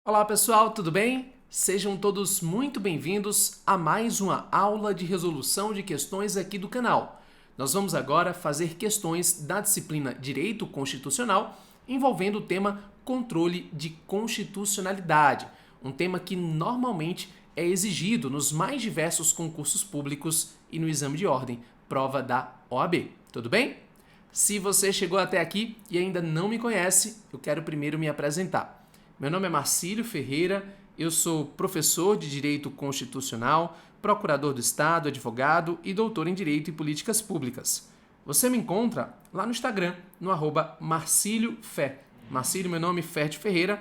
Olá pessoal, tudo bem? Sejam todos muito bem-vindos a mais uma aula de resolução de questões aqui do canal. Nós vamos agora fazer questões da disciplina Direito Constitucional envolvendo o tema controle de constitucionalidade, um tema que normalmente é exigido nos mais diversos concursos públicos e no exame de ordem, prova da OAB. Tudo bem? Se você chegou até aqui e ainda não me conhece, eu quero primeiro me apresentar. Meu nome é Marcílio Ferreira, eu sou professor de Direito Constitucional, procurador do Estado, advogado e doutor em Direito e Políticas Públicas. Você me encontra lá no Instagram, no @marciliofé. Marcílio, meu nome, Fé de Ferreira,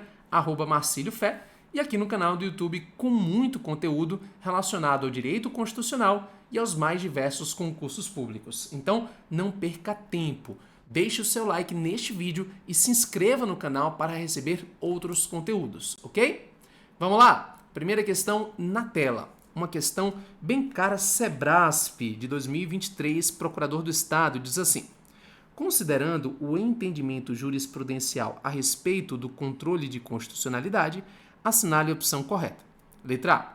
@marciliofé, e aqui no canal do YouTube com muito conteúdo relacionado ao direito constitucional e aos mais diversos concursos públicos. Então, não perca tempo. Deixe o seu like neste vídeo e se inscreva no canal para receber outros conteúdos, ok? Vamos lá! Primeira questão na tela. Uma questão bem cara Sebrasp, de 2023, Procurador do Estado, diz assim: considerando o entendimento jurisprudencial a respeito do controle de constitucionalidade, assinale a opção correta. Letra A.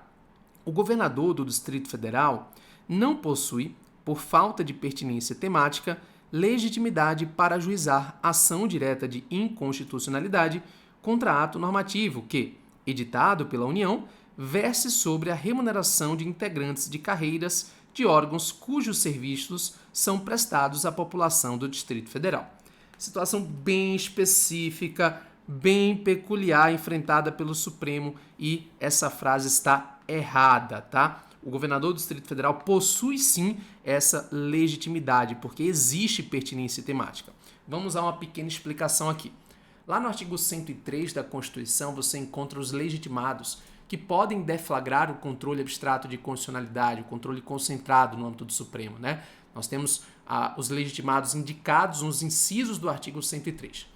O governador do Distrito Federal não possui, por falta de pertinência temática, legitimidade para ajuizar ação direta de inconstitucionalidade contra ato normativo que, editado pela União, verse sobre a remuneração de integrantes de carreiras de órgãos cujos serviços são prestados à população do Distrito Federal. Situação bem específica, bem peculiar enfrentada pelo Supremo, e essa frase está errada, tá? O governador do Distrito Federal possui sim essa legitimidade, porque existe pertinência temática. Vamos a uma pequena explicação aqui. Lá no artigo 103 da Constituição, você encontra os legitimados, que podem deflagrar o controle abstrato de constitucionalidade, o controle concentrado no âmbito do Supremo, né? Nós temos os legitimados indicados nos incisos do artigo 103.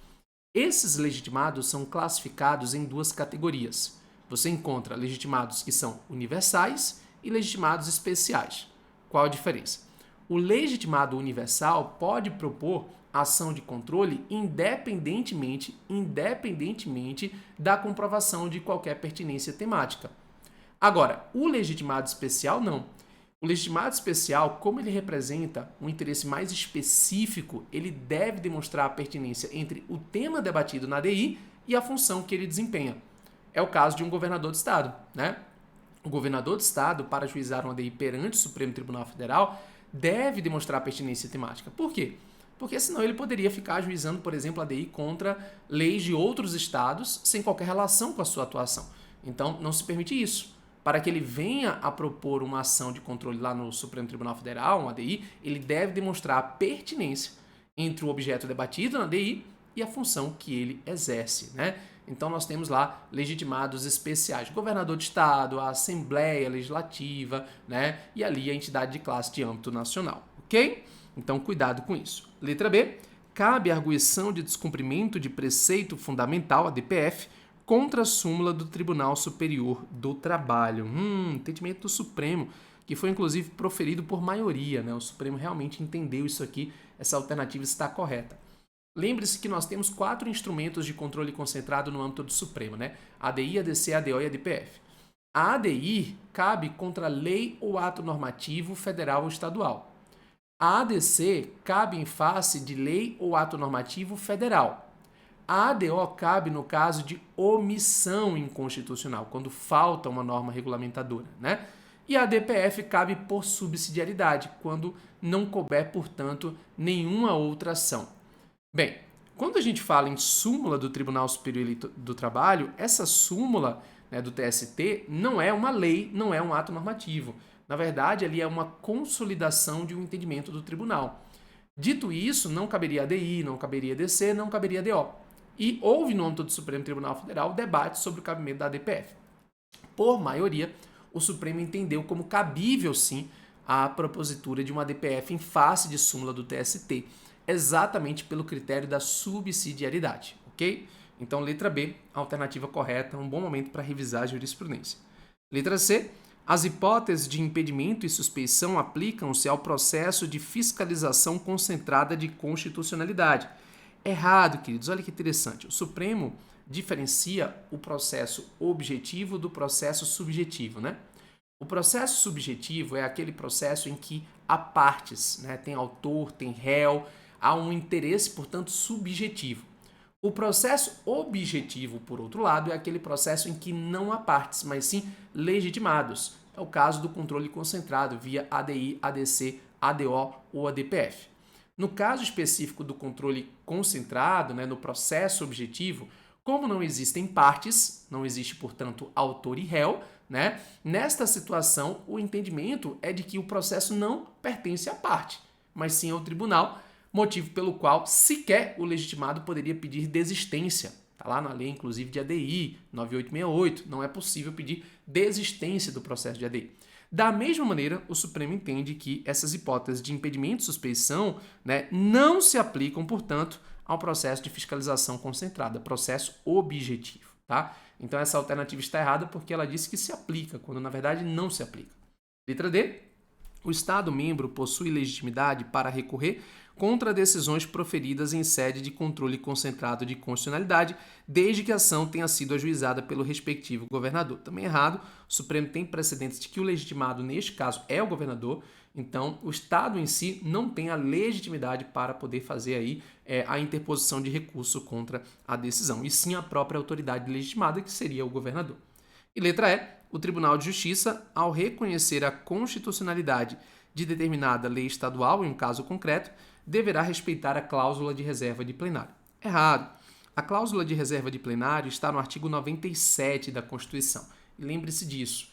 Esses legitimados são classificados em duas categorias. Você encontra legitimados que são universais e legitimados especiais. Qual a diferença? O legitimado universal pode propor ação de controle independentemente da comprovação de qualquer pertinência temática. Agora, o legitimado especial não. O legitimado especial, como ele representa um interesse mais específico, ele deve demonstrar a pertinência entre o tema debatido na ADI e a função que ele desempenha. É o caso de um governador de estado, né? O governador do estado, para ajuizar uma ADI perante o Supremo Tribunal Federal, deve demonstrar a pertinência temática. Por quê? Porque senão ele poderia ficar ajuizando, por exemplo, a ADI contra leis de outros estados sem qualquer relação com a sua atuação. Então, não se permite isso. Para que ele venha a propor uma ação de controle lá no Supremo Tribunal Federal, uma ADI, ele deve demonstrar a pertinência entre o objeto debatido na ADI e a função que ele exerce, né? Então nós temos lá legitimados especiais, governador de estado, a Assembleia Legislativa, né? E ali a entidade de classe de âmbito nacional, ok? Então cuidado com isso. Letra B. Cabe a arguição de descumprimento de preceito fundamental, a DPF, contra a súmula do Tribunal Superior do Trabalho. Entendimento do Supremo, que foi inclusive proferido por maioria, né? O Supremo realmente entendeu isso aqui, essa alternativa está correta. Lembre-se que nós temos 4 instrumentos de controle concentrado no âmbito do Supremo, né? ADI, ADC, ADO e ADPF. A ADI cabe contra lei ou ato normativo federal ou estadual. A ADC cabe em face de lei ou ato normativo federal. A ADO cabe no caso de omissão inconstitucional, quando falta uma norma regulamentadora, né? E a ADPF cabe por subsidiariedade, quando não couber, portanto, nenhuma outra ação. Bem, quando a gente fala em súmula do Tribunal Superior do Trabalho, essa súmula, né, do TST não é uma lei, não é um ato normativo. Na verdade, ali é uma consolidação de um entendimento do tribunal. Dito isso, não caberia ADI, não caberia ADC, não caberia ADO. E houve no âmbito do Supremo Tribunal Federal debate sobre o cabimento da ADPF. Por maioria, o Supremo entendeu como cabível, sim, a propositura de uma ADPF em face de súmula do TST, exatamente pelo critério da subsidiariedade, ok? Então, letra B, a alternativa correta, um bom momento para revisar a jurisprudência. Letra C, as hipóteses de impedimento e suspeição aplicam-se ao processo de fiscalização concentrada de constitucionalidade. Errado, queridos, olha que interessante. O Supremo diferencia o processo objetivo do processo subjetivo, né? O processo subjetivo é aquele processo em que há partes, né? Tem autor, tem réu, há um interesse, portanto, subjetivo. O processo objetivo, por outro lado, é aquele processo em que não há partes, mas sim legitimados. É o caso do controle concentrado via ADI, ADC, ADO ou ADPF. No caso específico do controle concentrado, né, no processo objetivo, como não existem partes, não existe, portanto, autor e réu, né? Nesta situação, o entendimento é de que o processo não pertence à parte, mas sim ao tribunal, motivo pelo qual sequer o legitimado poderia pedir desistência. Está lá na lei, inclusive, de ADI 9868, não é possível pedir desistência do processo de ADI. Da mesma maneira, o Supremo entende que essas hipóteses de impedimento e suspeição, né, não se aplicam, portanto, ao processo de fiscalização concentrada, processo objetivo. Tá? Então, essa alternativa está errada porque ela disse que se aplica, quando na verdade não se aplica. Letra D. O Estado-membro possui legitimidade para recorrer contra decisões proferidas em sede de controle concentrado de constitucionalidade, desde que a ação tenha sido ajuizada pelo respectivo governador. Também errado, o Supremo tem precedentes de que o legitimado, neste caso, é o governador, então o Estado em si não tem a legitimidade para poder fazer aí a interposição de recurso contra a decisão, e sim a própria autoridade legitimada, que seria o governador. E letra E, o Tribunal de Justiça, ao reconhecer a constitucionalidade de determinada lei estadual, em um caso concreto, deverá respeitar a cláusula de reserva de plenário. Errado. A cláusula de reserva de plenário está no artigo 97 da Constituição. E lembre-se disso.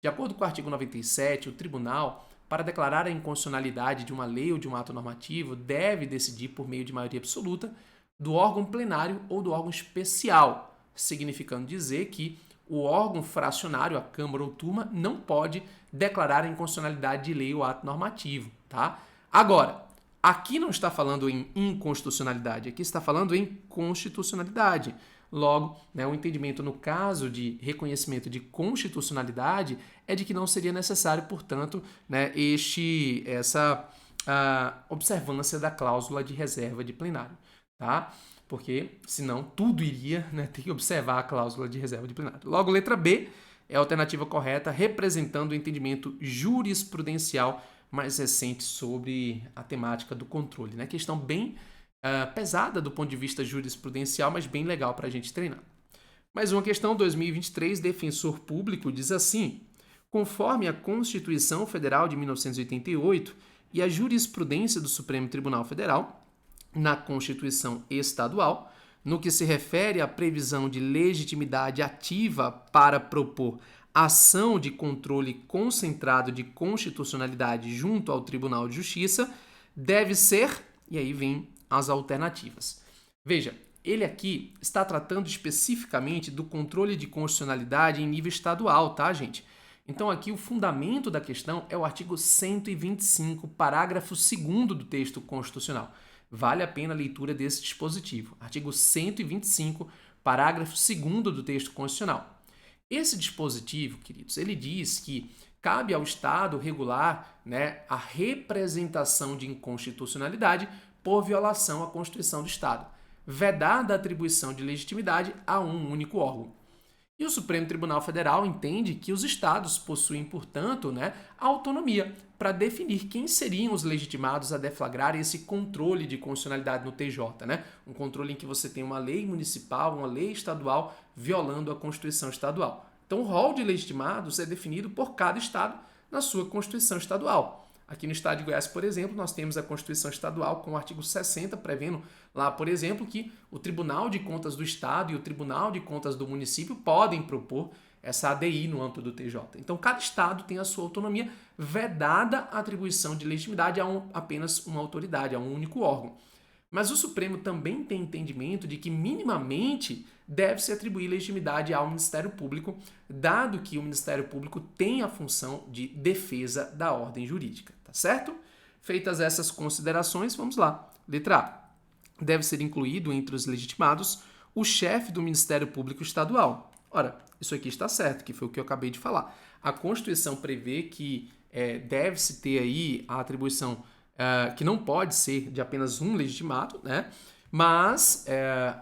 De acordo com o artigo 97, o tribunal, para declarar a inconstitucionalidade de uma lei ou de um ato normativo, deve decidir por meio de maioria absoluta do órgão plenário ou do órgão especial, significando dizer que o órgão fracionário, a Câmara ou turma, não pode declarar a inconstitucionalidade de lei ou ato normativo. Tá? Agora, aqui não está falando em inconstitucionalidade, aqui está falando em constitucionalidade. Logo, né, o entendimento no caso de reconhecimento de constitucionalidade é de que não seria necessário, portanto, né, essa observância da cláusula de reserva de plenário. Tá? Porque senão tudo iria, né, ter que observar a cláusula de reserva de plenário. Logo, letra B é a alternativa correta, representando o entendimento jurisprudencial mais recente sobre a temática do controle. Né? Questão bem pesada do ponto de vista jurisprudencial, mas bem legal para a gente treinar. Mais uma questão, 2023, defensor público diz assim: conforme a Constituição Federal de 1988 e a jurisprudência do Supremo Tribunal Federal, na Constituição Estadual, no que se refere à previsão de legitimidade ativa para propor ação de controle concentrado de constitucionalidade junto ao Tribunal de Justiça, deve ser, e aí vem as alternativas. Veja, ele aqui está tratando especificamente do controle de constitucionalidade em nível estadual, tá, gente? Então aqui o fundamento da questão é o artigo 125, parágrafo 2º do texto constitucional. Vale a pena a leitura desse dispositivo. Artigo 125, parágrafo 2º do texto constitucional. Esse dispositivo, queridos, ele diz que cabe ao Estado regular, né, a representação de inconstitucionalidade por violação à Constituição do Estado, vedada a atribuição de legitimidade a um único órgão. E o Supremo Tribunal Federal entende que os estados possuem, portanto, né, autonomia para definir quem seriam os legitimados a deflagrar esse controle de constitucionalidade no TJ, né? Um controle em que você tem uma lei municipal, uma lei estadual violando a Constituição estadual. Então, o rol de legitimados é definido por cada estado na sua Constituição estadual. Aqui no estado de Goiás, por exemplo, nós temos a Constituição Estadual com o artigo 60, prevendo lá, por exemplo, que o Tribunal de Contas do Estado e o Tribunal de Contas do município podem propor essa ADI no âmbito do TJ. Então, cada estado tem a sua autonomia, vedada a atribuição de legitimidade a apenas uma autoridade, a um único órgão. Mas o Supremo também tem entendimento de que minimamente deve-se atribuir legitimidade ao Ministério Público, dado que o Ministério Público tem a função de defesa da ordem jurídica, tá certo? Feitas essas considerações, vamos lá. Letra A. Deve ser incluído entre os legitimados o chefe do Ministério Público Estadual. Ora, isso aqui está certo, que foi o que eu acabei de falar. A Constituição prevê que deve-se ter aí a atribuição que não pode ser de apenas um legitimado, né? Mas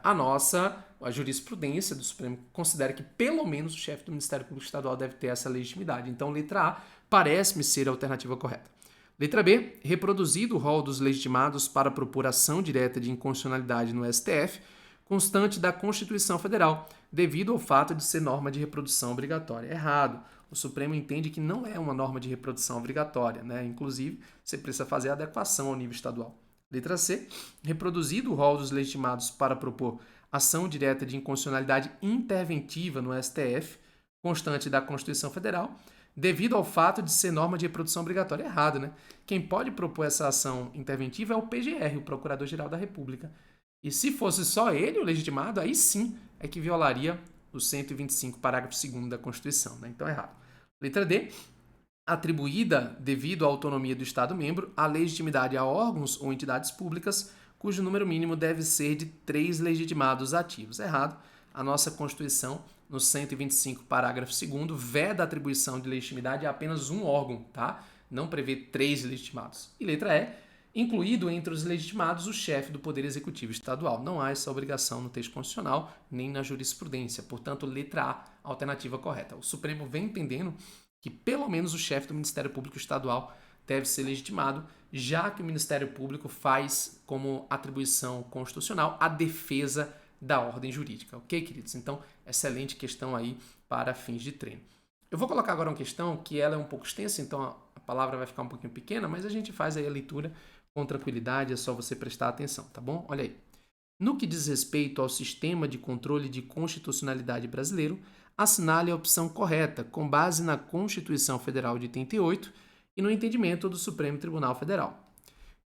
a nossa a jurisprudência do Supremo considera que pelo menos o chefe do Ministério Público Estadual deve ter essa legitimidade. Então, letra A parece-me ser a alternativa correta. Letra B, reproduzido o rol dos legitimados para propor ação direta de inconstitucionalidade no STF, constante da Constituição Federal, devido ao fato de ser norma de reprodução obrigatória. Errado. O Supremo entende que não é uma norma de reprodução obrigatória, né? Inclusive, você precisa fazer adequação ao nível estadual. Letra C, reproduzido o rol dos legitimados para propor ação direta de inconstitucionalidade interventiva no STF, constante da Constituição Federal, devido ao fato de ser norma de reprodução obrigatória. Errado, né? Quem pode propor essa ação interventiva é o PGR, o Procurador-Geral da República. E se fosse só ele, o legitimado, aí sim é que violaria o 125, parágrafo 2º da Constituição, né? Então, errado. Letra D, atribuída, devido à autonomia do Estado-membro, a legitimidade a órgãos ou entidades públicas, cujo número mínimo deve ser de 3 legitimados ativos. Errado. A nossa Constituição, no 125, parágrafo 2º, veda a atribuição de legitimidade a apenas um órgão, tá? Não prevê 3 legitimados. E letra E, incluído entre os legitimados o chefe do Poder Executivo Estadual. Não há essa obrigação no texto constitucional, nem na jurisprudência. Portanto, letra A, alternativa correta. O Supremo vem entendendo que pelo menos o chefe do Ministério Público Estadual deve ser legitimado, já que o Ministério Público faz como atribuição constitucional a defesa da ordem jurídica. Ok, queridos? Então, excelente questão aí para fins de treino. Eu vou colocar agora uma questão que ela é um pouco extensa, então a palavra vai ficar um pouquinho pequena, mas a gente faz aí a leitura com tranquilidade, é só você prestar atenção, tá bom? Olha aí. No que diz respeito ao sistema de controle de constitucionalidade brasileiro, assinale a opção correta, com base na Constituição Federal de 88 e no entendimento do Supremo Tribunal Federal.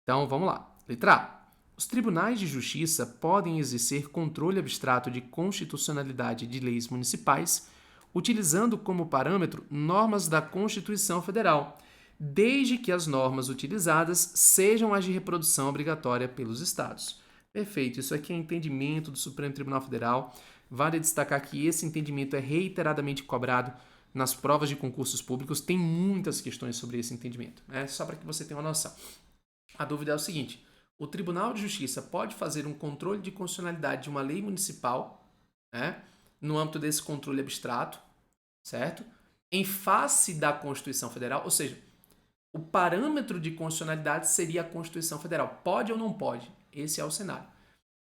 Então, vamos lá. Letra A. Os tribunais de justiça podem exercer controle abstrato de constitucionalidade de leis municipais, utilizando como parâmetro normas da Constituição Federal, desde que as normas utilizadas sejam as de reprodução obrigatória pelos Estados. Perfeito, isso aqui é entendimento do Supremo Tribunal Federal. Vale destacar que esse entendimento é reiteradamente cobrado nas provas de concursos públicos. Tem muitas questões sobre esse entendimento, né? Só para que você tenha uma noção. A dúvida é o seguinte: o Tribunal de Justiça pode fazer um controle de constitucionalidade de uma lei municipal, né, no âmbito desse controle abstrato, certo? Em face da Constituição Federal, ou seja, o parâmetro de constitucionalidade seria a Constituição Federal. Pode ou não pode? Esse é o cenário.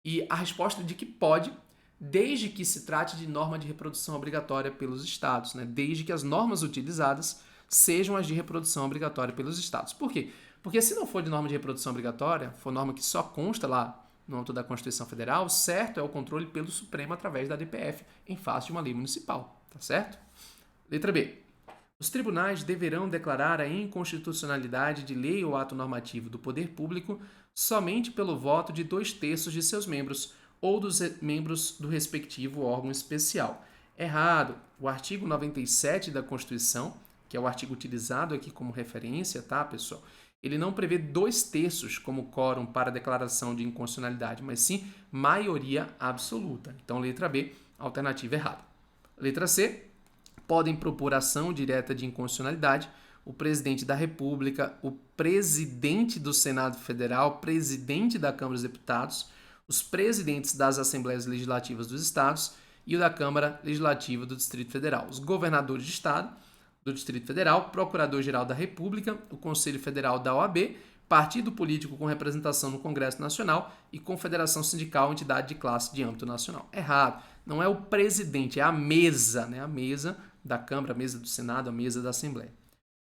E a resposta é de que pode, desde que se trate de norma de reprodução obrigatória pelos Estados, né? Desde que as normas utilizadas sejam as de reprodução obrigatória pelos Estados. Por quê? Porque se não for de norma de reprodução obrigatória, for norma que só consta lá no âmbito da Constituição Federal, certo é o controle pelo Supremo através da DPF, em face de uma lei municipal, tá certo? Letra B. Os tribunais deverão declarar a inconstitucionalidade de lei ou ato normativo do poder público somente pelo voto de 2/3 de seus membros ou dos membros do respectivo órgão especial. Errado. O artigo 97 da Constituição, que é o artigo utilizado aqui como referência, tá, pessoal? Ele não prevê 2/3 como quórum para a declaração de inconstitucionalidade, mas sim maioria absoluta. Então, letra B, alternativa errada. Letra C. Podem propor ação direta de inconstitucionalidade o presidente da República, o presidente do Senado Federal, presidente da Câmara dos Deputados, os presidentes das Assembleias Legislativas dos Estados e o da Câmara Legislativa do Distrito Federal, os governadores de Estado do Distrito Federal, Procurador-Geral da República, o Conselho Federal da OAB, partido político com representação no Congresso Nacional e confederação sindical ou entidade de classe de âmbito nacional. Errado. Não é o presidente, é a mesa, né? A mesa da Câmara, a mesa do Senado, a mesa da Assembleia.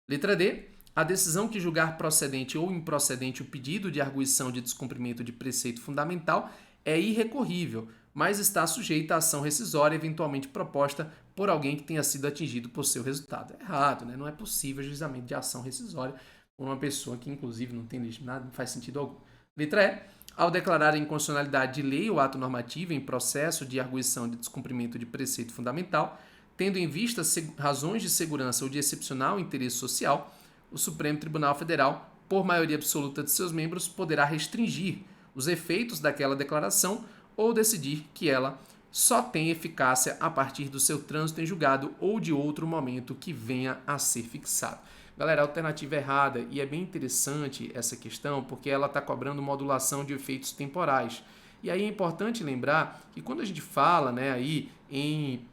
Letra D. A decisão que julgar procedente ou improcedente o pedido de arguição de descumprimento de preceito fundamental é irrecorrível, mas está sujeita à ação rescisória eventualmente proposta por alguém que tenha sido atingido por seu resultado. Errado, né? Não é possível ajuizamento de ação rescisória por uma pessoa que, inclusive, não tem legitimidade, não faz sentido algum. Letra E. Ao declarar a inconstitucionalidade de lei ou ato normativo em processo de arguição de descumprimento de preceito fundamental, tendo em vista razões de segurança ou de excepcional interesse social, o Supremo Tribunal Federal, por maioria absoluta de seus membros, poderá restringir os efeitos daquela declaração ou decidir que ela só tem eficácia a partir do seu trânsito em julgado ou de outro momento que venha a ser fixado. Galera, a alternativa é errada, e é bem interessante essa questão porque ela está cobrando modulação de efeitos temporais. E aí é importante lembrar que quando a gente fala, né, aí em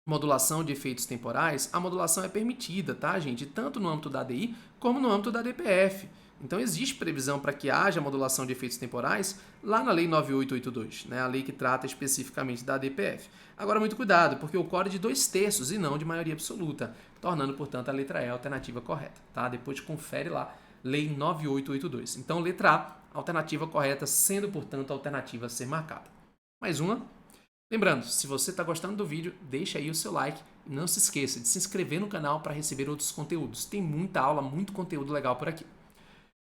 modulação de efeitos temporais, a modulação é permitida, tá, gente? Tanto no âmbito da ADI como no âmbito da DPF. Então, existe previsão para que haja modulação de efeitos temporais lá na Lei 9882, né? A lei que trata especificamente da DPF. Agora, muito cuidado, porque ocorre de 2/3 e não de maioria absoluta, tornando, portanto, a letra E a alternativa correta, tá? Depois confere lá, Lei 9882. Então, letra A, alternativa correta, sendo, portanto, a alternativa a ser marcada. Mais uma. Lembrando, se você está gostando do vídeo, deixa aí o seu like e não se esqueça de se inscrever no canal para receber outros conteúdos. Tem muita aula, muito conteúdo legal por aqui.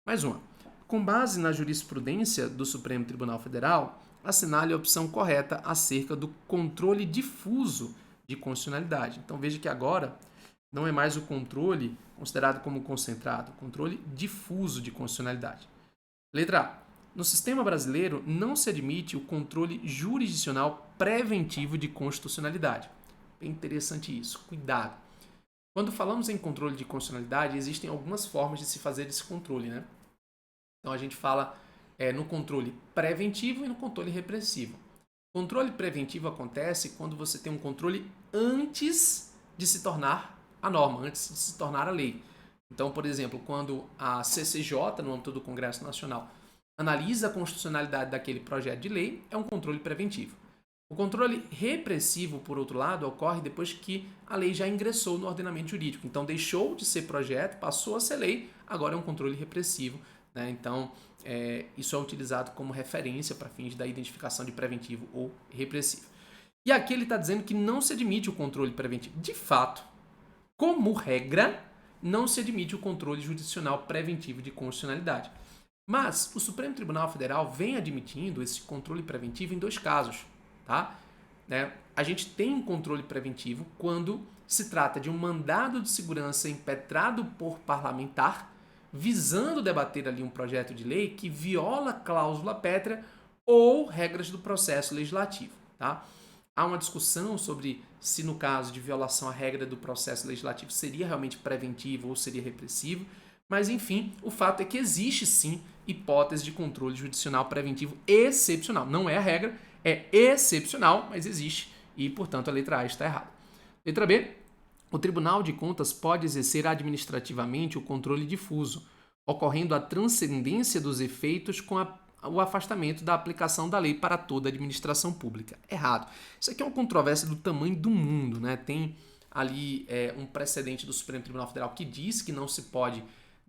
Mais uma. Com base na jurisprudência do Supremo Tribunal Federal, assinale a opção correta acerca do controle difuso de constitucionalidade. Então veja que agora não é mais o controle considerado como concentrado, controle difuso de constitucionalidade. Letra A. No sistema brasileiro, não se admite o controle jurisdicional preventivo de constitucionalidade. Bem interessante isso. Cuidado. Quando falamos em controle de constitucionalidade, existem algumas formas de se fazer esse controle, né? Então, a gente fala no controle preventivo e no controle repressivo. O controle preventivo acontece quando você tem um controle antes de se tornar a norma, antes de se tornar a lei. Então, por exemplo, quando a CCJ, no âmbito do Congresso Nacional, analisa a constitucionalidade daquele projeto de lei, é um controle preventivo. O controle repressivo, por outro lado, ocorre depois que a lei já ingressou no ordenamento jurídico. Então, deixou de ser projeto, passou a ser lei, agora é um controle repressivo, né? Então, isso é utilizado como referência para fins da identificação de preventivo ou repressivo. E aqui ele está dizendo que não se admite o controle preventivo. De fato, como regra, não se admite o controle jurisdicional preventivo de constitucionalidade. Mas o Supremo Tribunal Federal vem admitindo esse controle preventivo em 2 casos. Tá? A gente tem um controle preventivo quando se trata de um mandado de segurança impetrado por parlamentar visando debater ali um projeto de lei que viola cláusula pétrea ou regras do processo legislativo. Tá? Há uma discussão sobre se no caso de violação à regra do processo legislativo seria realmente preventivo ou seria repressivo, mas enfim, o fato é que existe sim hipótese de controle jurisdicional preventivo excepcional. Não é a regra, é excepcional, mas existe e, portanto, a letra A está errada. Letra B. O Tribunal de Contas pode exercer administrativamente o controle difuso, ocorrendo a transcendência dos efeitos com o afastamento da aplicação da lei para toda a administração pública. Errado. Isso aqui é uma controvérsia do tamanho do mundo, né? Tem ali um precedente do Supremo Tribunal Federal que diz que não se pode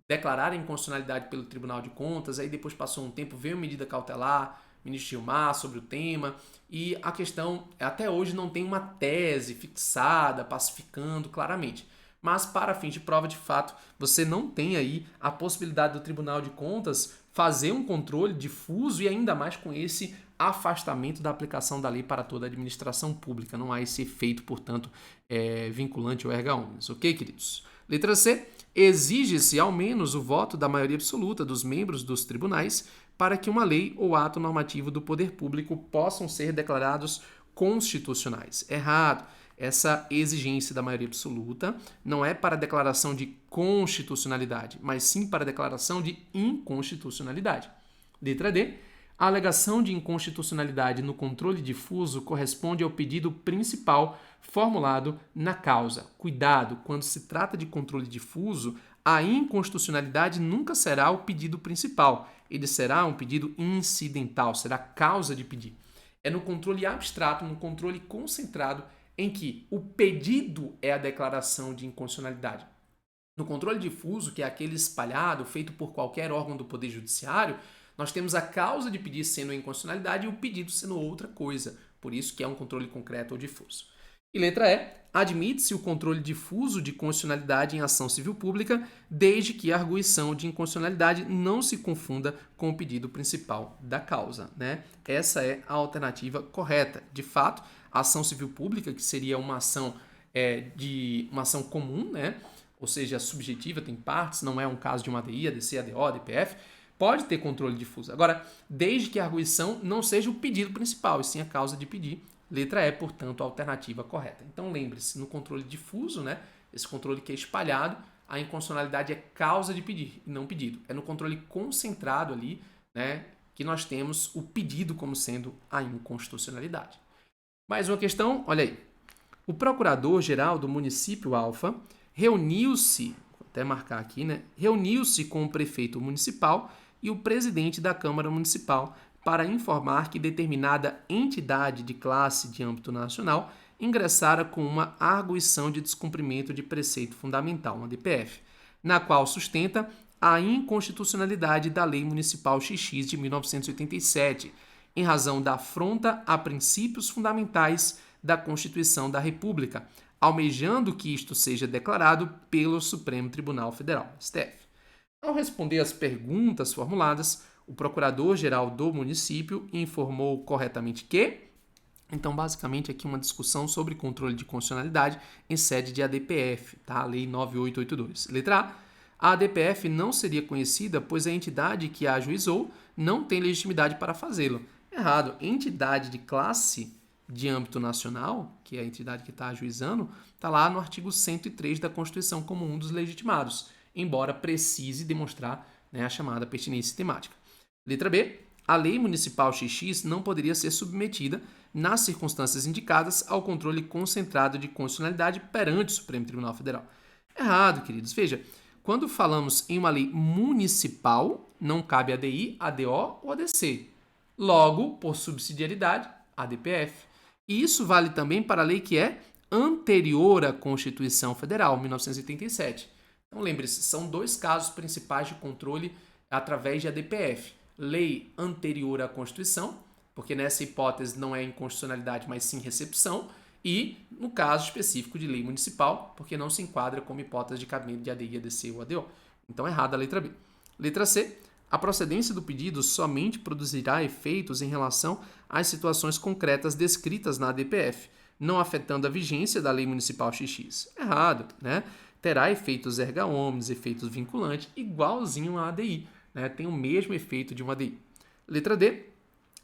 declarar a inconstitucionalidade pelo Tribunal de Contas, aí depois passou um tempo, veio medida cautelar, ministro Gilmar, sobre o tema, e a questão até hoje não tem uma tese fixada, pacificando claramente. Mas para fins de prova, de fato, você não tem aí a possibilidade do Tribunal de Contas fazer um controle difuso e ainda mais com esse afastamento da aplicação da lei para toda a administração pública. Não há esse efeito, portanto, vinculante ou erga omnes. Ok, queridos? Letra C. Exige-se ao menos o voto da maioria absoluta dos membros dos tribunais para que uma lei ou ato normativo do poder público possam ser declarados constitucionais. Errado. Essa exigência da maioria absoluta não é para a declaração de constitucionalidade, mas sim para a declaração de inconstitucionalidade. Letra D. A alegação de inconstitucionalidade no controle difuso corresponde ao pedido principal formulado na causa. Cuidado, quando se trata de controle difuso, a inconstitucionalidade nunca será o pedido principal. Ele será um pedido incidental, será causa de pedir. É no controle abstrato, no controle concentrado, em que o pedido é a declaração de inconstitucionalidade. No controle difuso, que é aquele espalhado, feito por qualquer órgão do Poder Judiciário, nós temos a causa de pedir sendo a inconstitucionalidade e o pedido sendo outra coisa. Por isso que é um controle concreto ou difuso. E letra E. Admite-se o controle difuso de constitucionalidade em ação civil pública, desde que a arguição de inconstitucionalidade não se confunda com o pedido principal da causa. Né? Essa é a alternativa correta. De fato, a ação civil pública, que seria uma ação uma ação comum, né? Ou seja, subjetiva, tem partes, não é um caso de uma ADI, ADC, ADO, ADPF, pode ter controle difuso. Agora, desde que a arguição não seja o pedido principal, e sim a causa de pedir. Letra E, portanto, a alternativa correta. Então, lembre-se, no controle difuso, né, esse controle que é espalhado, a inconstitucionalidade é causa de pedir e não pedido. É no controle concentrado ali, né, que nós temos o pedido como sendo a inconstitucionalidade. Mais uma questão, olha aí. O procurador-geral do município Alfa reuniu-se, vou até marcar aqui, né? Reuniu-se com o prefeito municipal e o presidente da Câmara Municipal para informar que determinada entidade de classe de âmbito nacional ingressara com uma arguição de descumprimento de preceito fundamental, uma DPF, na qual sustenta a inconstitucionalidade da Lei Municipal XX de 1987, em razão da afronta a princípios fundamentais da Constituição da República, almejando que isto seja declarado pelo Supremo Tribunal Federal, STF. Ao responder às perguntas formuladas, o Procurador-Geral do município informou corretamente que... Então, basicamente, aqui uma discussão sobre controle de constitucionalidade em sede de ADPF, tá? Lei 9882. Letra A ADPF não seria conhecida, pois a entidade que a ajuizou não tem legitimidade para fazê-lo. Errado. Entidade de classe de âmbito nacional, que é a entidade que está ajuizando, está lá no artigo 103 da Constituição como um dos legitimados, embora precise demonstrar, né, a chamada pertinência temática. Letra B. A Lei Municipal XX não poderia ser submetida, nas circunstâncias indicadas, ao controle concentrado de constitucionalidade perante o Supremo Tribunal Federal. Errado, queridos. Veja, quando falamos em uma lei municipal, não cabe ADI, ADO ou ADC. Logo, por subsidiariedade, ADPF. E isso vale também para a lei que é anterior à Constituição Federal, 1987. Então, lembre-se, são dois casos principais de controle através de ADPF. Lei anterior à Constituição, porque nessa hipótese não é inconstitucionalidade, mas sim recepção, e no caso específico de lei municipal, porque não se enquadra como hipótese de cabimento de ADI, ADC ou ADO. Então, errada a letra B. Letra C. A procedência do pedido somente produzirá efeitos em relação às situações concretas descritas na ADPF, não afetando a vigência da Lei Municipal XX. Errado, né? Terá efeitos erga omnes, efeitos vinculantes, igualzinho à ADI, né? Tem o mesmo efeito de uma ADI. Letra D.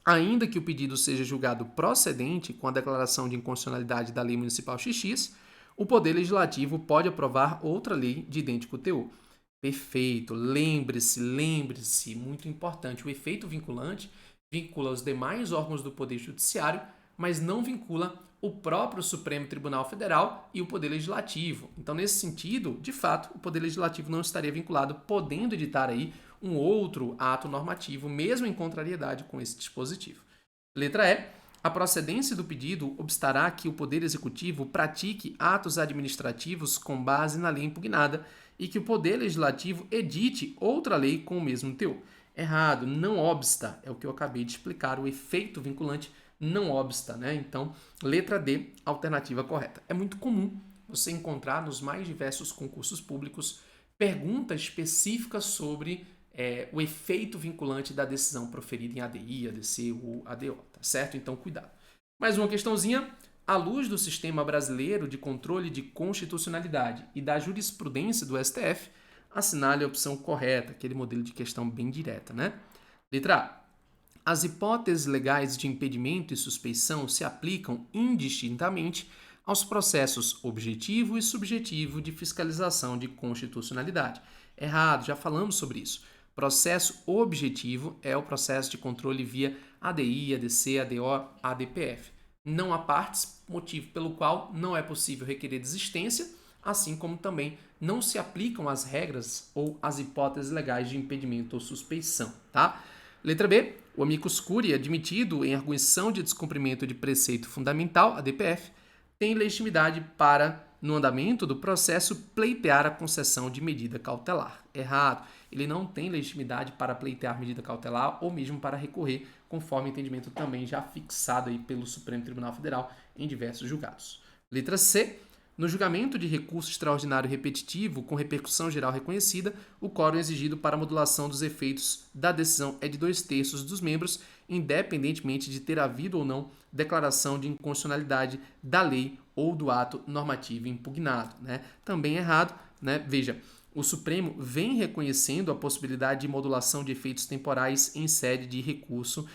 Ainda que o pedido seja julgado procedente com a declaração de inconstitucionalidade da Lei Municipal XX, o Poder Legislativo pode aprovar outra lei de idêntico teor. Perfeito. Lembre-se, muito importante, o efeito vinculante vincula os demais órgãos do Poder Judiciário, mas não vincula o próprio Supremo Tribunal Federal e o Poder Legislativo. Então, nesse sentido, de fato, o Poder Legislativo não estaria vinculado, podendo editar aí um outro ato normativo, mesmo em contrariedade com esse dispositivo. Letra E. A procedência do pedido obstará que o Poder Executivo pratique atos administrativos com base na lei impugnada e que o Poder Legislativo edite outra lei com o mesmo teor. Errado, não obsta, é o que eu acabei de explicar, o efeito vinculante não obsta, né? Então, letra D, alternativa correta. É muito comum você encontrar nos mais diversos concursos públicos perguntas específicas sobre o efeito vinculante da decisão proferida em ADI, ADC ou ADO, tá certo? Então, cuidado. Mais uma questãozinha. À luz do sistema brasileiro de controle de constitucionalidade e da jurisprudência do STF, assinale a opção correta, aquele modelo de questão bem direta, né? Letra A. As hipóteses legais de impedimento e suspeição se aplicam indistintamente aos processos objetivo e subjetivo de fiscalização de constitucionalidade. Errado, já falamos sobre isso. Processo objetivo é o processo de controle via ADI, ADC, ADO, ADPF. Não há partes, motivo pelo qual não é possível requerer desistência, assim como também não se aplicam as regras ou as hipóteses legais de impedimento ou suspeição, tá? Letra B. O amicus curiae admitido em arguição de descumprimento de preceito fundamental, ADPF, tem legitimidade para, no andamento do processo, pleitear a concessão de medida cautelar. Errado. Ele não tem legitimidade para pleitear medida cautelar ou mesmo para recorrer, conforme entendimento também já fixado aí pelo Supremo Tribunal Federal em diversos julgados. Letra C. No julgamento de recurso extraordinário repetitivo com repercussão geral reconhecida, o quórum exigido para a modulação dos efeitos da decisão é de 2/3 dos membros, independentemente de ter havido ou não declaração de inconstitucionalidade da lei ou do ato normativo impugnado, né? Também errado, né? Veja, o Supremo vem reconhecendo a possibilidade de modulação de efeitos temporais em sede de recurso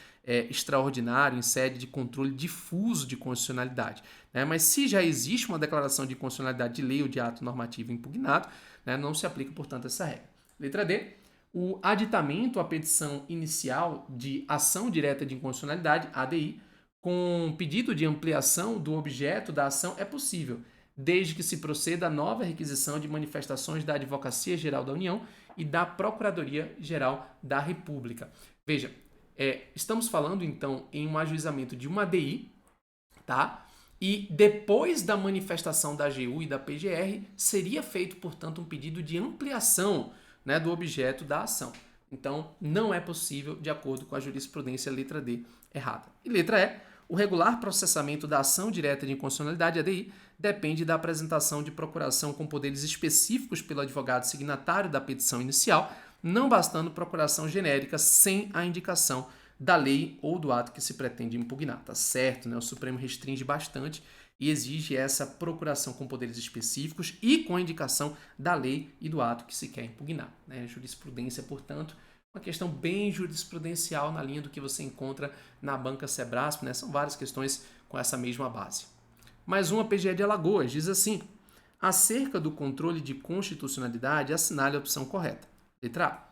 extraordinário, em sede de controle difuso de constitucionalidade, né? Mas se já existe uma declaração de constitucionalidade de lei ou de ato normativo impugnado, né, não se aplica, portanto, essa regra. Letra D. o aditamento à petição inicial de ação direta de inconstitucionalidade, ADI, com pedido de ampliação do objeto da ação é possível, desde que se proceda a nova requisição de manifestações da Advocacia Geral da União e da Procuradoria Geral da República. Veja, estamos falando então em um ajuizamento de uma ADI, tá? E depois da manifestação da AGU e da PGR, seria feito, portanto, um pedido de ampliação, né, do objeto da ação. Então, não é possível, de acordo com a jurisprudência letra D errada. E letra E, o regular processamento da ação direta de inconstitucionalidade, ADI, depende da apresentação de procuração com poderes específicos pelo advogado signatário da petição inicial, não bastando procuração genérica sem a indicação da lei ou do ato que se pretende impugnar. Tá certo, né? O Supremo restringe bastante e exige essa procuração com poderes específicos e com a indicação da lei e do ato que se quer impugnar, né? Jurisprudência, portanto, uma questão bem jurisprudencial na linha do que você encontra na banca Sebrasp, né? São várias questões com essa mesma base. Mais uma PGE de Alagoas diz assim: acerca do controle de constitucionalidade, assinale a opção correta. Letra A.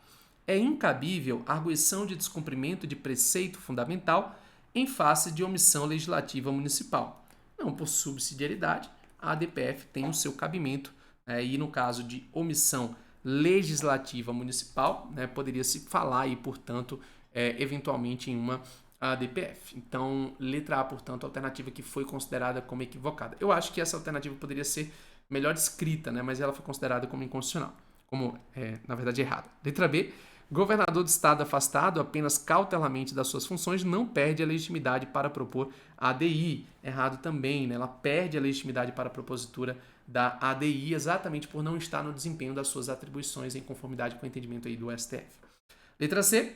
É incabível a arguição de descumprimento de preceito fundamental em face de omissão legislativa municipal. Não por subsidiariedade, a ADPF tem o seu cabimento, e no caso de omissão legislativa municipal, né, poderia se falar aí, portanto, eventualmente em uma ADPF. Então, letra A, portanto, a alternativa que foi considerada como equivocada. Eu acho que essa alternativa poderia ser melhor escrita, né, mas ela foi considerada como inconstitucional, como, na verdade, errada. Letra B. Governador de estado afastado apenas cautelarmente das suas funções não perde a legitimidade para propor a ADI. Errado também, né? Ela perde a legitimidade para a propositura da ADI exatamente por não estar no desempenho das suas atribuições em conformidade com o entendimento aí do STF. Letra C.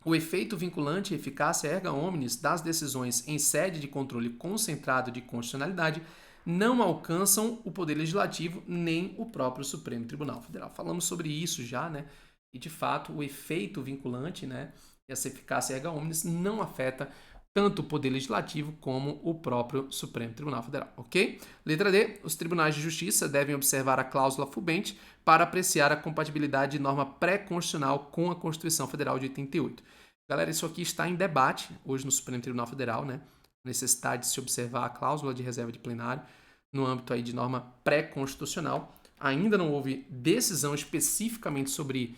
O efeito vinculante e eficácia erga omnes das decisões em sede de controle concentrado de constitucionalidade não alcançam o Poder Legislativo nem o próprio Supremo Tribunal Federal. Falamos sobre isso já, né? E, de fato, o efeito vinculante, né, essa eficácia erga omnes, não afeta tanto o Poder Legislativo como o próprio Supremo Tribunal Federal, ok? Letra D. Os tribunais de justiça devem observar a cláusula fubente para apreciar a compatibilidade de norma pré-constitucional com a Constituição Federal de 88. Galera, isso aqui está em debate hoje no Supremo Tribunal Federal, né? A necessidade de se observar a cláusula de reserva de plenário no âmbito aí de norma pré-constitucional. Ainda não houve decisão especificamente sobre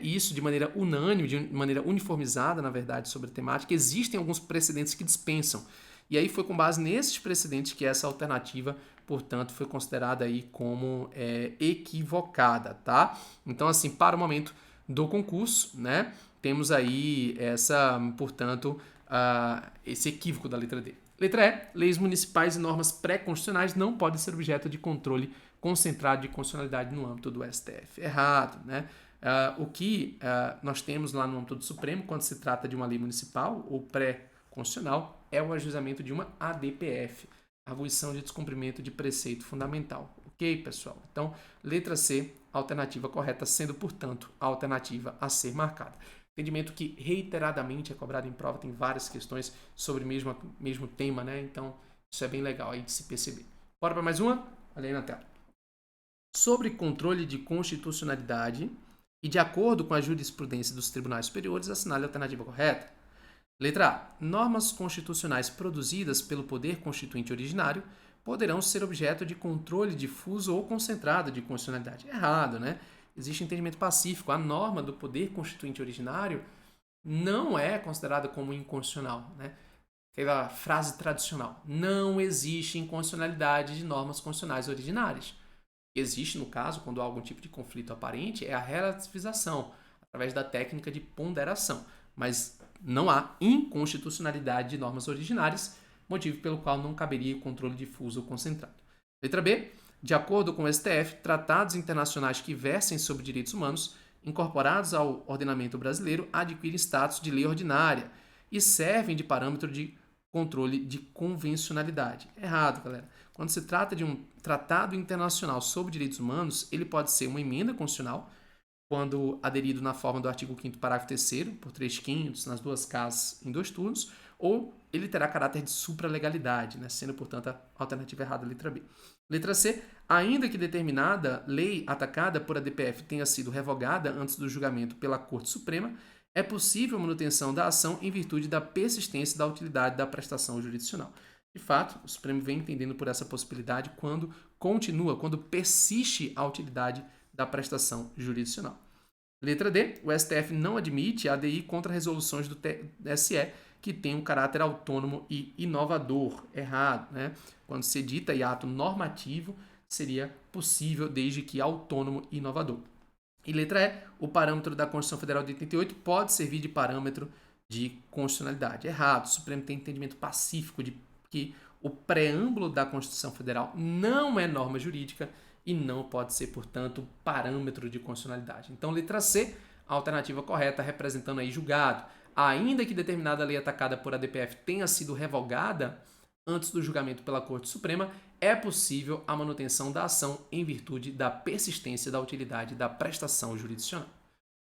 isso de maneira unânime, de maneira uniformizada, na verdade, sobre a temática. Existem alguns precedentes que dispensam. E aí foi com base nesses precedentes que essa alternativa, portanto, foi considerada aí como equivocada, tá? Então, assim, para o momento do concurso, né, temos aí esse equívoco da letra D. Letra E. Leis municipais e normas pré-constitucionais não podem ser objeto de controle concentrado de constitucionalidade no âmbito do STF. Errado, né? O que nós temos lá no âmbito do Supremo, quando se trata de uma lei municipal ou pré-constitucional, é o ajuizamento de uma ADPF, arguição de descumprimento de preceito fundamental. Ok, pessoal? Então, letra C, alternativa correta, sendo, portanto, a alternativa a ser marcada. Entendimento que reiteradamente é cobrado em prova, tem várias questões sobre o mesmo tema, né? Então, isso é bem legal aí de se perceber. Bora para mais uma? Olha aí na tela. Sobre controle de constitucionalidade e de acordo com a jurisprudência dos tribunais superiores, assinale a alternativa correta. Letra A. Normas constitucionais produzidas pelo poder constituinte originário poderão ser objeto de controle difuso ou concentrado de constitucionalidade. Errado, né? Existe entendimento pacífico. A norma do poder constituinte originário não é considerada como inconstitucional, né? Aquela frase tradicional. Não existe inconstitucionalidade de normas constitucionais originárias. Existe, no caso, quando há algum tipo de conflito aparente, é a relativização, através da técnica de ponderação. Mas não há inconstitucionalidade de normas originárias, motivo pelo qual não caberia o controle difuso ou concentrado. Letra B. De acordo com o STF, tratados internacionais que versem sobre direitos humanos, incorporados ao ordenamento brasileiro, adquirem status de lei ordinária e servem de parâmetro de controle de convencionalidade. Errado, galera. Quando se trata de um tratado internacional sobre direitos humanos, ele pode ser uma emenda constitucional, quando aderido na forma do artigo 5º, parágrafo 3º, por 3/5, nas duas casas em 2 turnos, ou ele terá caráter de supralegalidade, né, sendo, portanto, a alternativa errada, a letra B. Letra C, ainda que determinada lei atacada por ADPF tenha sido revogada antes do julgamento pela Corte Suprema, é possível a manutenção da ação em virtude da persistência da utilidade da prestação jurisdicional. De fato, o Supremo vem entendendo por essa possibilidade quando persiste a utilidade da prestação jurisdicional. Letra D, o STF não admite a ADI contra resoluções do TSE que tem um caráter autônomo e inovador. Errado, né? Quando se edita em ato normativo, seria possível desde que autônomo e inovador. E letra E, o parâmetro da Constituição Federal de 88 pode servir de parâmetro de constitucionalidade. Errado, o Supremo tem entendimento pacífico de que o preâmbulo da Constituição Federal não é norma jurídica e não pode ser, portanto, parâmetro de constitucionalidade. Então, letra C, a alternativa correta, representando aí julgado. Ainda que determinada lei atacada por ADPF tenha sido revogada antes do julgamento pela Corte Suprema, é possível a manutenção da ação em virtude da persistência da utilidade da prestação jurisdicional.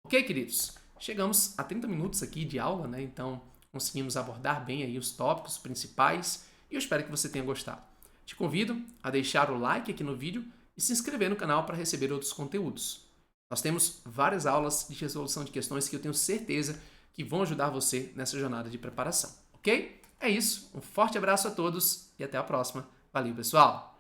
Ok, queridos? Chegamos a 30 minutos aqui de aula, né? Então, conseguimos abordar bem aí os tópicos principais e eu espero que você tenha gostado. Te convido a deixar o like aqui no vídeo e se inscrever no canal para receber outros conteúdos. Nós temos várias aulas de resolução de questões que eu tenho certeza que vão ajudar você nessa jornada de preparação, ok? É isso, um forte abraço a todos e até a próxima. Valeu, pessoal!